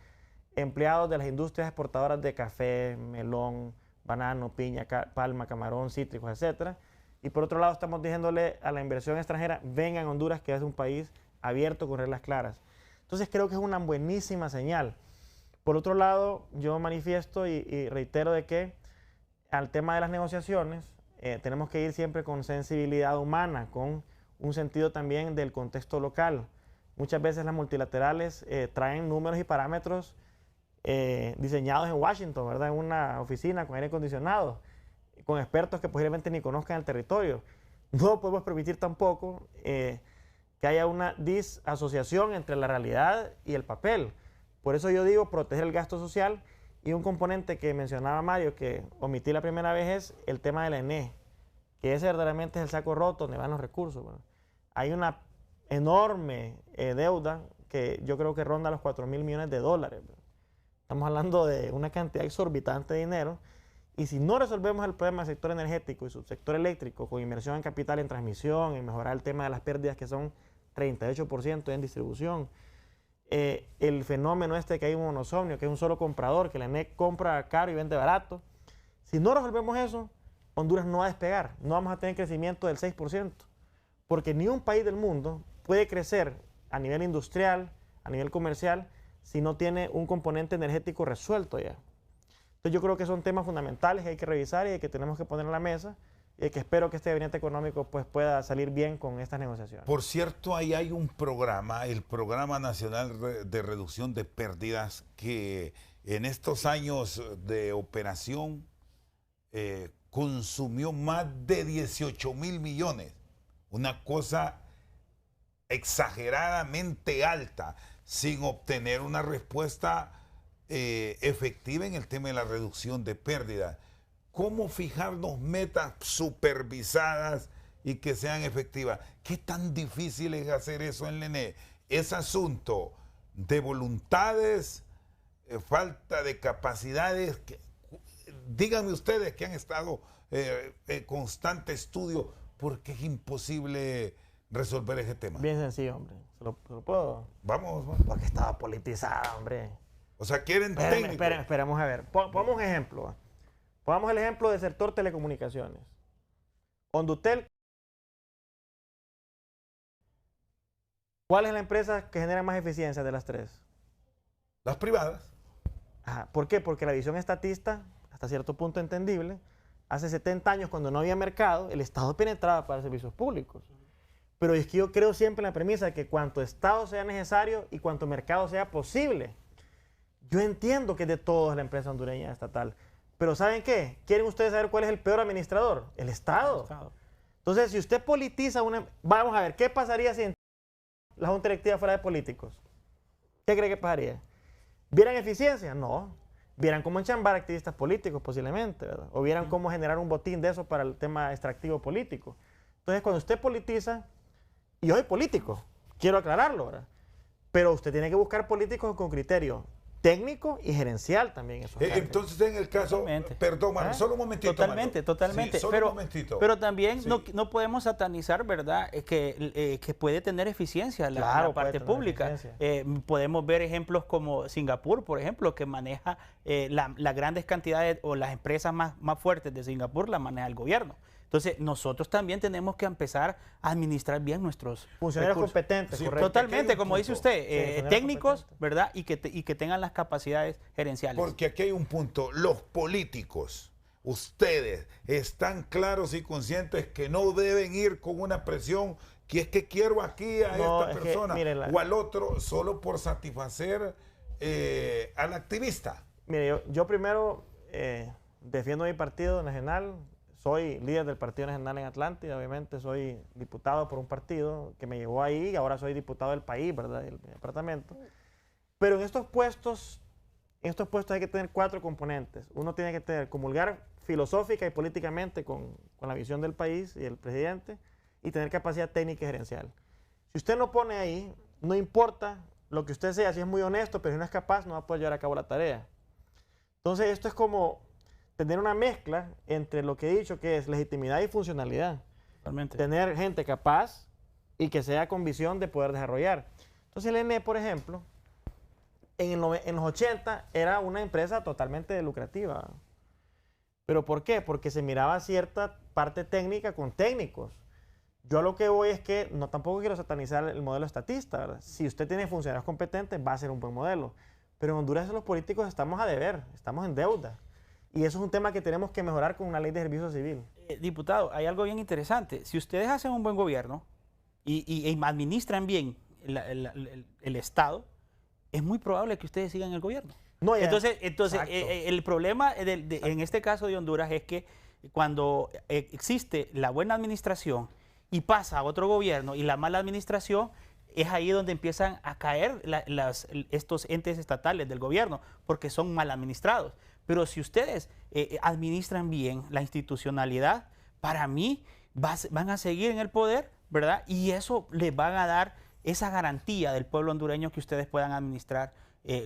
empleados de las industrias exportadoras de café, melón, banano, piña, palma, camarón, cítricos, etc. Y por otro lado, estamos diciéndole a la inversión extranjera: vengan a Honduras, que es un país abierto con reglas claras. Entonces creo que es una buenísima señal. Por otro lado, yo manifiesto y reitero de que al tema de las negociaciones tenemos que ir siempre con sensibilidad humana, con un sentido también del contexto local. Muchas veces las multilaterales traen números y parámetros diseñados en Washington, ¿verdad?, en una oficina con aire acondicionado, con expertos que posiblemente ni conozcan el territorio. No podemos permitir tampoco que haya una disasociación entre la realidad y el papel. Por eso yo digo proteger el gasto social, y un componente que mencionaba Mario, que omití la primera vez, es el tema de la ENE, que ese verdaderamente es el saco roto donde van los recursos. Bueno, hay una enorme deuda que yo creo que ronda los 4,000 millones de dólares. Estamos hablando de una cantidad exorbitante de dinero, y si no resolvemos el problema del sector energético y subsector eléctrico con inversión en capital, en transmisión, en mejorar el tema de las pérdidas, que son 38% en distribución, el fenómeno este que hay un monosomnio, que es un solo comprador, que la ENEC compra caro y vende barato. Si no resolvemos eso, Honduras no va a despegar, no vamos a tener crecimiento del 6%, porque ni un país del mundo puede crecer a nivel industrial, a nivel comercial, si no tiene un componente energético resuelto ya. Entonces yo creo que son temas fundamentales que hay que revisar y que tenemos que poner en la mesa, y que espero que este gabinete económico pues pueda salir bien con estas negociaciones.
Por cierto, ahí hay un programa, el Programa Nacional de Reducción de Pérdidas, que en estos años de operación consumió más de 18.000 millones. Una cosa exageradamente alta, sin obtener una respuesta efectiva en el tema de la reducción de pérdidas. ¿Cómo fijarnos metas supervisadas y que sean efectivas? ¿Qué tan difícil es hacer eso en Lené? ¿Es asunto de voluntades, falta de capacidades? Díganme ustedes que han estado en constante estudio, ¿por qué es imposible resolver ese tema?
Bien sencillo, hombre. ¿Se lo puedo?
Vamos.
Porque estaba politizada, hombre.
O sea, quieren técnicos.
Esperemos a ver. Pongamos un ejemplo. Pongamos el ejemplo del sector telecomunicaciones. Hondutel. ¿Cuál es la empresa que genera más eficiencia de las tres?
Las privadas.
Ajá. ¿Por qué? Porque la visión estatista, hasta cierto punto entendible, hace 70 años cuando no había mercado, el Estado penetraba para servicios públicos. Pero es que yo creo siempre en la premisa de que cuanto Estado sea necesario y cuanto mercado sea posible. Yo entiendo que es de todos la empresa hondureña estatal. Pero ¿saben qué? ¿Quieren ustedes saber cuál es el peor administrador? El Estado. Entonces, si usted politiza una... Vamos a ver, ¿qué pasaría si la Junta Directiva fuera de políticos? ¿Qué cree que pasaría? ¿Vieran eficiencia? No. Vieran cómo enchambar activistas políticos posiblemente, ¿verdad? O vieran cómo generar un botín de eso para el tema extractivo político. Entonces, cuando usted politiza, y yo soy político, quiero aclararlo, ¿verdad? Pero usted tiene que buscar políticos con criterio técnico y gerencial también.
Entonces, en el caso, perdón, Mario, solo un momentito.
Totalmente.
Sí, solo un momentito.
Pero también no podemos satanizar, ¿verdad? Que puede tener eficiencia la parte pública. Podemos ver ejemplos como Singapur, por ejemplo, que maneja las grandes cantidades o las empresas más fuertes de Singapur las maneja el gobierno. Entonces, nosotros también tenemos que empezar a administrar bien nuestros
funcionarios competentes, correcto.
Totalmente, como dice usted, técnicos, ¿verdad? Y que tengan las capacidades gerenciales.
Porque aquí hay un punto. Los políticos, ustedes, están claros y conscientes que no deben ir con una presión que es que quiero aquí a esta persona o al otro solo por satisfacer al activista.
Mire, yo primero defiendo mi partido nacional. Soy líder del Partido Nacional en Atlántida, obviamente soy diputado por un partido que me llevó ahí y ahora soy diputado del país, ¿verdad? Del departamento. Pero en estos puestos hay que tener 4 componentes. Uno tiene que comulgar filosófica y políticamente con la visión del país y el presidente y tener capacidad técnica y gerencial. Si usted no pone ahí, no importa lo que usted sea, si es muy honesto, pero si no es capaz, no va a poder llevar a cabo la tarea. Entonces esto es como tener una mezcla entre lo que he dicho que es legitimidad y funcionalidad.
Totalmente.
Tener gente capaz y que sea con visión de poder desarrollar. Entonces el ENE, por ejemplo, en los 80 era una empresa totalmente lucrativa. ¿Pero por qué? Porque se miraba cierta parte técnica con técnicos. Yo a lo que voy es que tampoco quiero satanizar el modelo estatista, ¿verdad? Si usted tiene funcionarios competentes, va a ser un buen modelo. Pero en Honduras los políticos estamos a deber, estamos en deuda. Y eso es un tema que tenemos que mejorar con una ley de servicio civil.
Diputado, hay algo bien interesante. Si ustedes hacen un buen gobierno y administran bien el Estado, es muy probable que ustedes sigan el gobierno.
No,
entonces el problema en este caso de Honduras es que cuando existe la buena administración y pasa a otro gobierno y la mala administración, es ahí donde empiezan a caer estos entes estatales del gobierno, porque son mal administrados. Pero si ustedes administran bien la institucionalidad, para mí van a seguir en el poder, ¿verdad? Y eso les van a dar esa garantía del pueblo hondureño que ustedes puedan administrar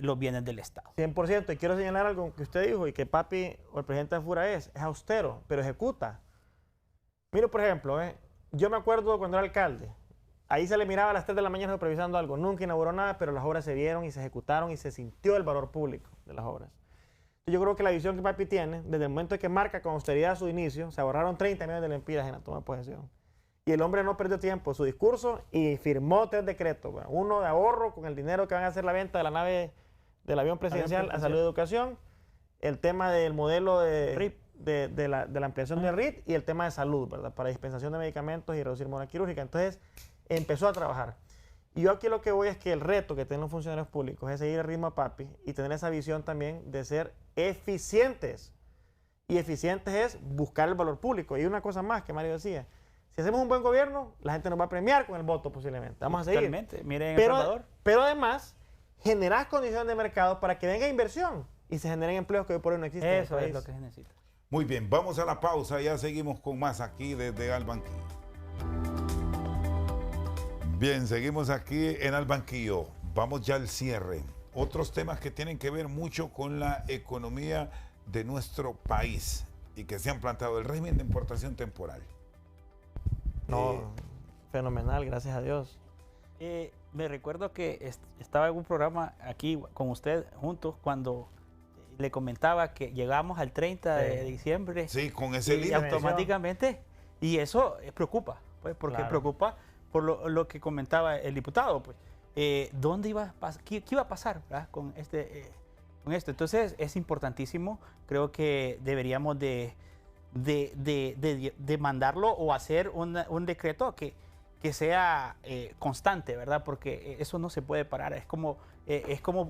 los bienes del Estado.
100%. Y quiero señalar algo que usted dijo y que papi o el presidente de FURA es austero, pero ejecuta. Mire, por ejemplo, yo me acuerdo cuando era alcalde. Ahí se le miraba a las 3 de la mañana supervisando algo. Nunca inauguró nada, pero las obras se vieron y se ejecutaron y se sintió el valor público de las obras. Yo creo que la visión que papi tiene, desde el momento en que marca con austeridad su inicio, se ahorraron 30 millones de lempiras en la toma de posesión. Y el hombre no perdió tiempo en su discurso y firmó 3 decretos. Uno de ahorro con el dinero que van a hacer la venta de la nave del avión presidencial a salud y educación, el tema del modelo de la ampliación del RIT y el tema de salud, ¿verdad? Para dispensación de medicamentos y reducir mora quirúrgica. Entonces, empezó a trabajar. Y yo aquí lo que voy es que el reto que tienen los funcionarios públicos es seguir el ritmo a papi y tener esa visión también de ser eficientes. y eficientes es buscar el valor público. Y una cosa más que Mario decía, si hacemos un buen gobierno, la gente nos va a premiar con el voto posiblemente. Vamos a seguir.
Totalmente. Miren El Salvador.
Pero además, generar condiciones de mercado para que venga inversión y se generen empleos que hoy por hoy no existen.
Eso es lo que se necesita.
Muy bien, vamos a la pausa, ya seguimos con más aquí desde Al Banquillo. Bien, seguimos aquí en Al Banquillo. Vamos ya al cierre. Otros temas que tienen que ver mucho con la economía de nuestro país y que se han planteado, el régimen de importación temporal.
No, fenomenal, gracias a Dios.
Me recuerdo que estaba en un programa aquí con usted juntos cuando le comentaba que llegamos al 30 de diciembre.
Sí, con ese
y
límite.
automáticamente, y eso preocupa, pues, porque
Claro.
preocupa por lo que comentaba el diputado, pues. ¿Dónde iba qué iba a pasar, ¿verdad? con esto? Entonces es importantísimo, creo que deberíamos de mandarlo o hacer un decreto que sea constante, ¿verdad? Porque eso no se puede parar, es como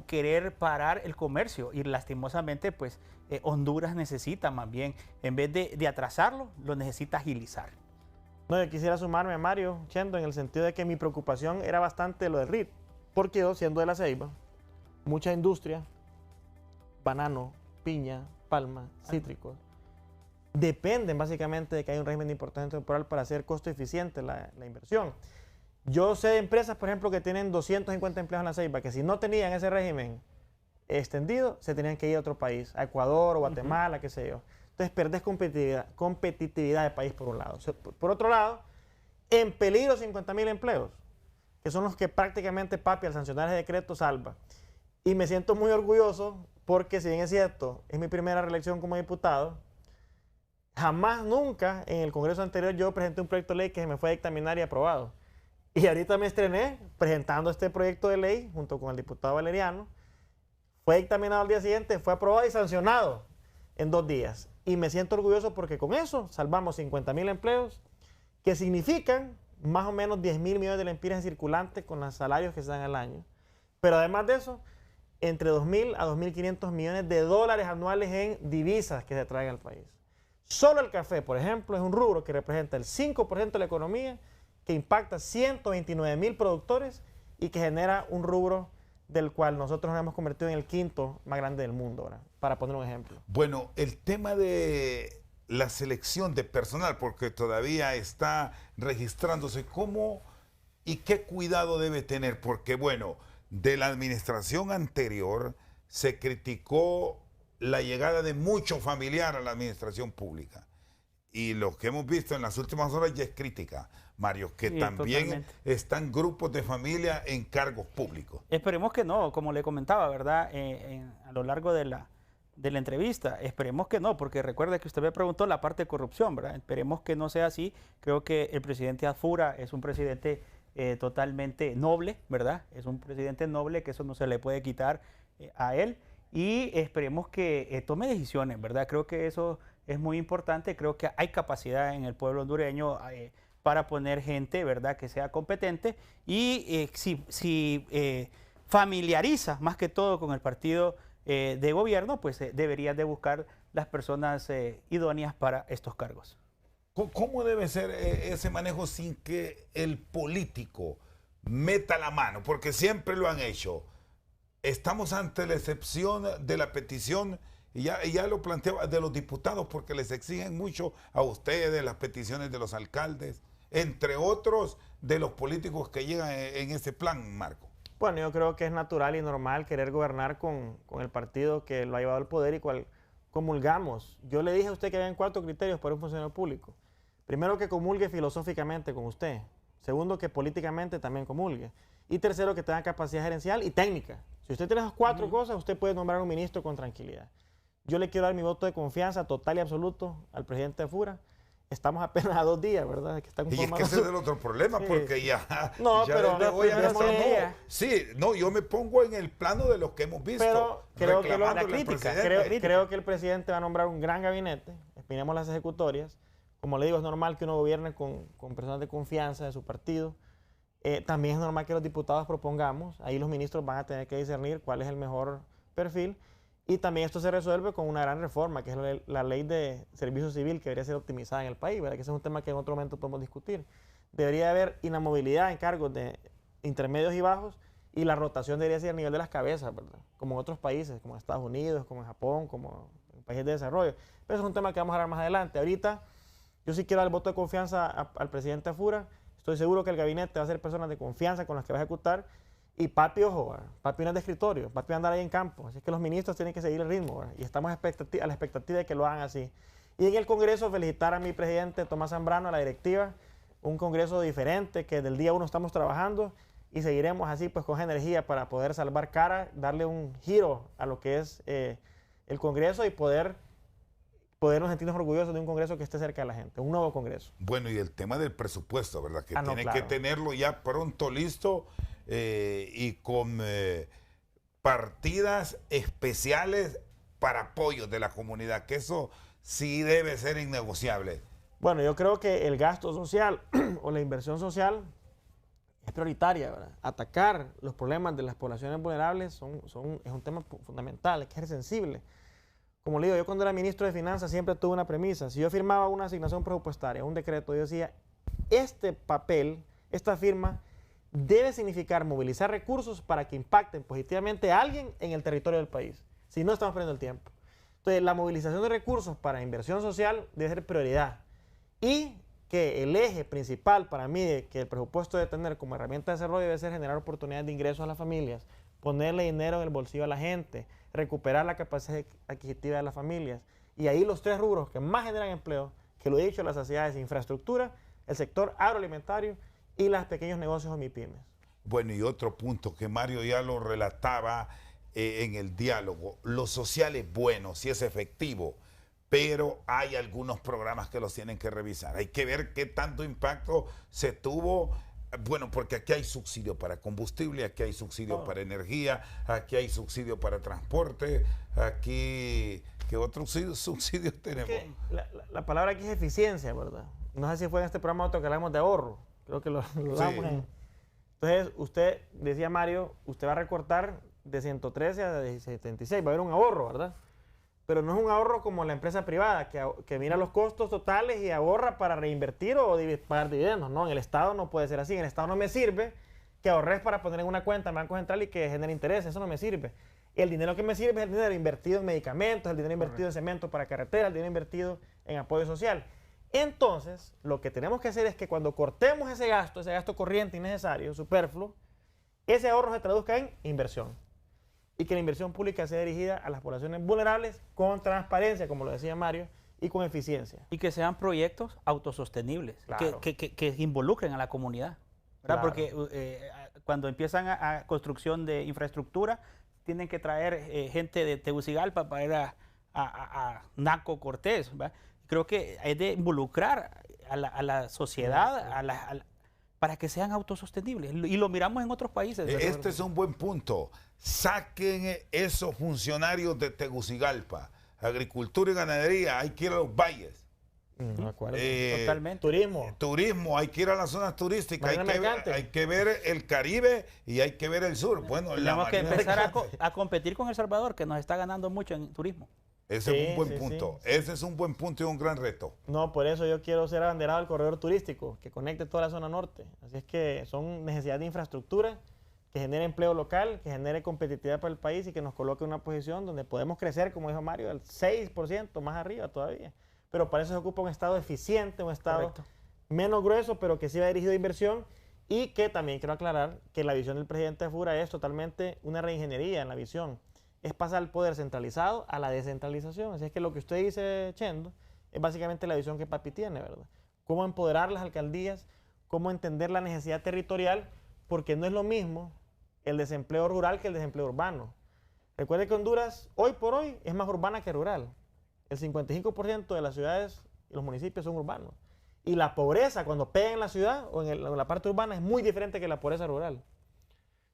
querer parar el comercio y lastimosamente pues Honduras necesita más bien, en vez de atrasarlo, lo necesita agilizar.
No, yo quisiera sumarme a Mario, Chendo, en el sentido de que mi preocupación era bastante lo del RIT, porque yo, siendo de La Ceiba, mucha industria, banano, piña, palma, cítricos, dependen básicamente de que haya un régimen de importación temporal para hacer costo eficiente la inversión. Yo sé de empresas, por ejemplo, que tienen 250 empleados en La Ceiba, que si no tenían ese régimen extendido, se tenían que ir a otro país, a Ecuador o Guatemala, qué sé yo. Entonces, perdés competitividad de país por un lado. Por otro lado, en peligro 50.000 empleos, que son los que prácticamente Papi al sancionar ese decreto salva. Y me siento muy orgulloso porque, si bien es cierto, es mi primera reelección como diputado, jamás, nunca en el Congreso anterior yo presenté un proyecto de ley que se me fue a dictaminar y aprobado. Y ahorita me estrené presentando este proyecto de ley junto con el diputado Valeriano. Fue dictaminado al día siguiente, fue aprobado y sancionado en 2 días. Y me siento orgulloso porque con eso salvamos 50.000 empleos, que significan más o menos 10.000 millones de lempiras en circulante con los salarios que se dan al año. Pero además de eso, entre 2.000 a 2.500 millones de dólares anuales en divisas que se traen al país. Solo el café, por ejemplo, es un rubro que representa el 5% de la economía, que impacta 129.000 productores y que genera un rubro del cual nosotros nos hemos convertido en el 5º más grande del mundo, ¿verdad? Para poner un ejemplo.
Bueno, el tema de la selección de personal, porque todavía está registrándose, ¿cómo y qué cuidado debe tener? Porque, bueno, de la administración anterior se criticó la llegada de mucho familiar a la administración pública. Y lo que hemos visto en las últimas horas ya es crítica, Mario, que
Sí,
también
totalmente.
están grupos de familia en cargos públicos.
Esperemos que no, como le comentaba, ¿verdad? A lo largo de la entrevista, esperemos que no, porque recuerde que usted me preguntó la parte de corrupción, ¿verdad? Esperemos que no sea así. Creo que el presidente Azfura es un presidente totalmente noble, ¿verdad? Es un presidente noble, que eso no se le puede quitar a él. Y esperemos que tome decisiones, ¿verdad? Creo que eso es muy importante. Creo que hay capacidad en el pueblo hondureño para poner gente, ¿verdad?, que sea competente. Y si familiariza más que todo con el partido de gobierno, pues debería de buscar las personas idóneas para estos cargos.
¿Cómo debe ser ese manejo sin que el político meta la mano? Porque siempre lo han hecho. Estamos ante la excepción de la petición, y ya lo planteaba, de los diputados, porque les exigen mucho a ustedes las peticiones de los alcaldes, entre otros de los políticos que llegan en ese plan, Marco.
Bueno, yo creo que es natural y normal querer gobernar con el partido que lo ha llevado al poder y cual comulgamos. Yo le dije a usted que habían 4 criterios para un funcionario público. Primero, que comulgue filosóficamente con usted. Segundo, que políticamente también comulgue. Y tercero, que tenga capacidad gerencial y técnica. Si usted tiene esas 4 cosas, usted puede nombrar un ministro con tranquilidad. Yo le quiero dar mi voto de confianza total y absoluto al presidente de FURA. Estamos apenas a 2 días, ¿verdad? Que están
Y es que ese es el otro problema,
Sí.
porque ya...
No,
ya
pero
desde hoy
no,
hasta
no,
no. Sí, no, yo me pongo en el plano de lo que hemos visto.
Pero creo que
reclamándole
la
al
crítica,
presidente.
creo que el presidente va a nombrar un gran gabinete. Esperemos las ejecutorias. Como le digo, es normal que uno gobierne con personas de confianza de su partido. También es normal que los diputados propongamos. Ahí los ministros van a tener que discernir cuál es el mejor perfil. Y también esto se resuelve con una gran reforma, que es la ley de servicio civil, que debería ser optimizada en el país, ¿verdad? Que ese es un tema que en otro momento podemos discutir. Debería haber inamovilidad en cargos de intermedios y bajos, y la rotación debería ser a nivel de las cabezas, ¿verdad? Como en otros países, como en Estados Unidos, como en Japón, como en países de desarrollo. Pero eso es un tema que vamos a hablar más adelante. Ahorita, yo sí quiero dar el voto de confianza al presidente Afura. Estoy seguro que el gabinete va a ser personas de confianza con las que va a ejecutar. Y papi, ojo, ¿verdad? Papi no es de escritorio, papi va a andar ahí en campo. Así que los ministros tienen que seguir el ritmo, ¿verdad? Y estamos a la expectativa de que lo hagan así. Y en el Congreso, felicitar a mi presidente Tomás Zambrano, a la directiva, un Congreso diferente que del día uno estamos trabajando y seguiremos así pues con energía para poder salvar cara, darle un giro a lo que es el Congreso y podernos sentirnos orgullosos de un Congreso que esté cerca de la gente, un nuevo Congreso.
Bueno, y el tema del presupuesto, ¿verdad? Que tienen
claro,
que tenerlo ya pronto listo y con partidas especiales para apoyo de la comunidad, que eso sí debe ser innegociable.
Bueno, yo creo que el gasto social o la inversión social es prioritaria, ¿verdad? Atacar los problemas de las poblaciones vulnerables es un tema fundamental, hay que ser sensible. Como le digo, yo cuando era ministro de Finanzas siempre tuve una premisa. Si yo firmaba una asignación presupuestaria, un decreto, yo decía, este papel, esta firma, debe significar movilizar recursos para que impacten positivamente a alguien en el territorio del país. Si no, estamos perdiendo el tiempo. Entonces, la movilización de recursos para inversión social debe ser prioridad. Y que el eje principal para mí de que el presupuesto debe tener como herramienta de desarrollo debe ser generar oportunidades de ingresos a las familias, ponerle dinero en el bolsillo a la gente, recuperar la capacidad adquisitiva de las familias. Y ahí los tres rubros que más generan empleo, que lo he dicho, las sociedades, infraestructura, el sector agroalimentario y los pequeños negocios o MIPYMES.
Bueno, y otro punto que Mario ya lo relataba en el diálogo, lo social es bueno, sí es efectivo, pero hay algunos programas que los tienen que revisar. Hay que ver qué tanto impacto se tuvo. Bueno, porque aquí hay subsidio para combustible, aquí hay subsidio para energía, aquí hay subsidio para transporte, aquí... ¿Qué otros subsidios tenemos?
La palabra aquí es eficiencia, ¿verdad? No sé si fue en este programa otro que hablamos de ahorro. Creo que lo damos en... Entonces, usted, decía Mario, usted va a recortar de 113 a 76, va a haber un ahorro, ¿verdad? Pero no es un ahorro como la empresa privada, que mira los costos totales y ahorra para reinvertir o pagar dividendos. No, en el Estado no puede ser así. En el Estado no me sirve que ahorres para poner en una cuenta en Banco Central y que genere interés. Eso no me sirve. El dinero que me sirve es el dinero invertido en medicamentos, el dinero invertido en cemento para carretera, el dinero invertido en apoyo social. Entonces, lo que tenemos que hacer es que cuando cortemos ese gasto corriente innecesario, superfluo, ese ahorro se traduzca en inversión. Y que la inversión pública sea dirigida a las poblaciones vulnerables con transparencia, como lo decía Mario, y con eficiencia.
Y que sean proyectos autosostenibles,
Claro.
que involucren a la comunidad, ¿verdad?
Claro.
Porque cuando empiezan a construcción de infraestructura, tienen que traer gente de Tegucigalpa para ir a Naco Cortés, ¿verdad? Creo que hay de involucrar a la sociedad, para que sean autosostenibles. Y lo miramos en otros países.
Este es un buen punto. Saquen esos funcionarios de Tegucigalpa. Agricultura y ganadería, hay que ir a los valles.
De acuerdo.
Totalmente.
Turismo, hay que ir a las zonas turísticas. Hay que ver el Caribe y hay que ver el sur. Bueno,
tenemos que empezar a competir con El Salvador, que nos está ganando mucho en turismo.
Ese es un buen punto. Sí. Ese es un buen punto y un gran reto.
No, por eso yo quiero ser abanderado del corredor turístico que conecte toda la zona norte. Así es que son necesidades de infraestructura que genere empleo local, que genere competitividad para el país y que nos coloque en una posición donde podemos crecer, como dijo Mario, al 6% más arriba todavía. Pero para eso se ocupa un Estado eficiente, un Estado menos grueso, pero que sí va dirigido a inversión y que también quiero aclarar que la visión del presidente Afura es totalmente una reingeniería en la visión. Es pasar el poder centralizado a la descentralización. Así es que lo que usted dice, Chendo, es básicamente la visión que Papi tiene, ¿verdad? Cómo empoderar las alcaldías, cómo entender la necesidad territorial, porque no es lo mismo el desempleo rural que el desempleo urbano. Recuerde que Honduras, hoy por hoy, es más urbana que rural. El 55% de las ciudades y los municipios son urbanos. Y la pobreza, cuando pega en la ciudad o en la parte urbana, es muy diferente que la pobreza rural.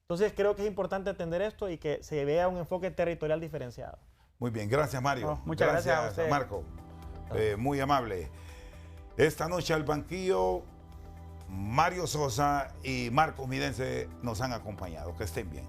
Entonces creo que es importante entender esto y que se vea un enfoque territorial diferenciado.
Muy bien, gracias Mario.
Muchas gracias a usted.
Marco. Muy amable. Esta noche al banquillo, Mario Sosa y Marcos Midense nos han acompañado. Que estén bien.